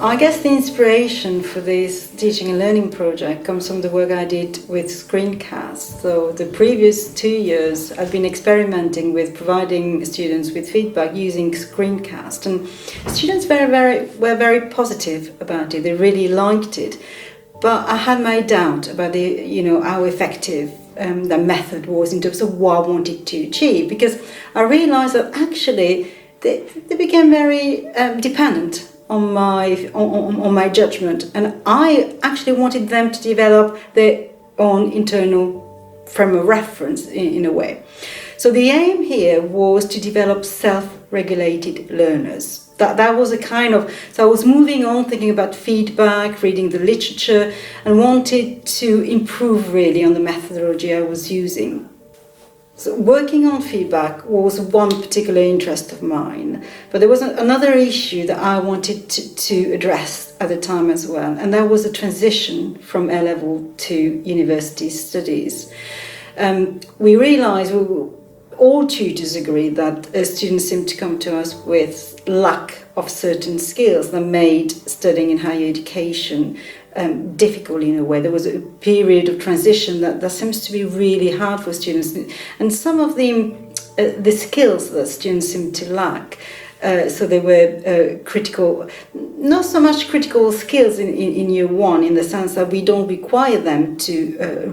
I guess the inspiration for this teaching and learning project comes from the work I did with screencasts. So the previous 2 years I've been experimenting with providing students with feedback using screencast, and students were very positive about it. They really liked it, but I had my doubt about how effective the method was in terms of what I wanted to achieve, because I realized that actually they became very dependent on my judgment, and I actually wanted them to develop their own internal frame of reference in a way. So the aim here was to develop self-regulated learners. That was a kind of, so I was moving on, thinking about feedback, reading the literature, and wanted to improve really on the methodology I was using. So working on feedback was one particular interest of mine, but there was another issue that I wanted to address at the time as well, and that was a transition from A-level to university studies. We realised, all tutors agreed that students seemed to come to us with lack of certain skills that made studying in higher education difficult in a way. There was a period of transition that seems to be really hard for students, and some of the skills that students seem to lack. So they were critical, not so much critical skills in year one, in the sense that we don't require them to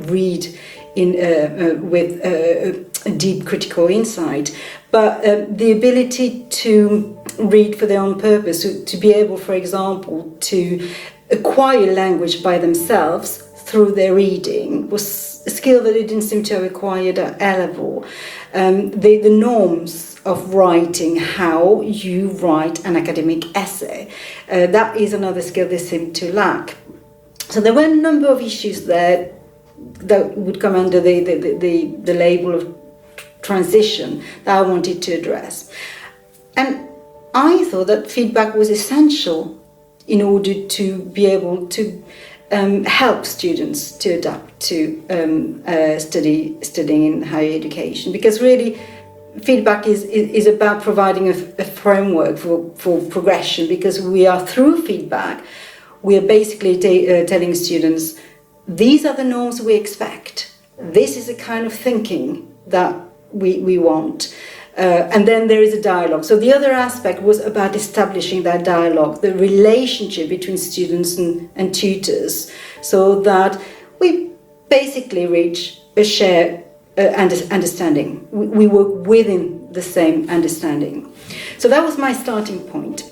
read with a deep critical insight, but the ability to read for their own purpose, to be able, for example, to acquire language by themselves through their reading was a skill that they didn't seem to have acquired at A-level. The norms of writing, how you write an academic essay, that is another skill they seem to lack. So there were a number of issues there that would come under the label of transition that I wanted to address. And I thought that feedback was essential in order to be able to help students to adapt to studying in higher education, because really feedback is about providing a framework for progression, because we are, through feedback, we are basically telling students, these are the norms we expect, this is the kind of thinking that we want. And then there is a dialogue. So the other aspect was about establishing that dialogue, the relationship between students and tutors, so that we basically reach a shared understanding. We work within the same understanding. So that was my starting point.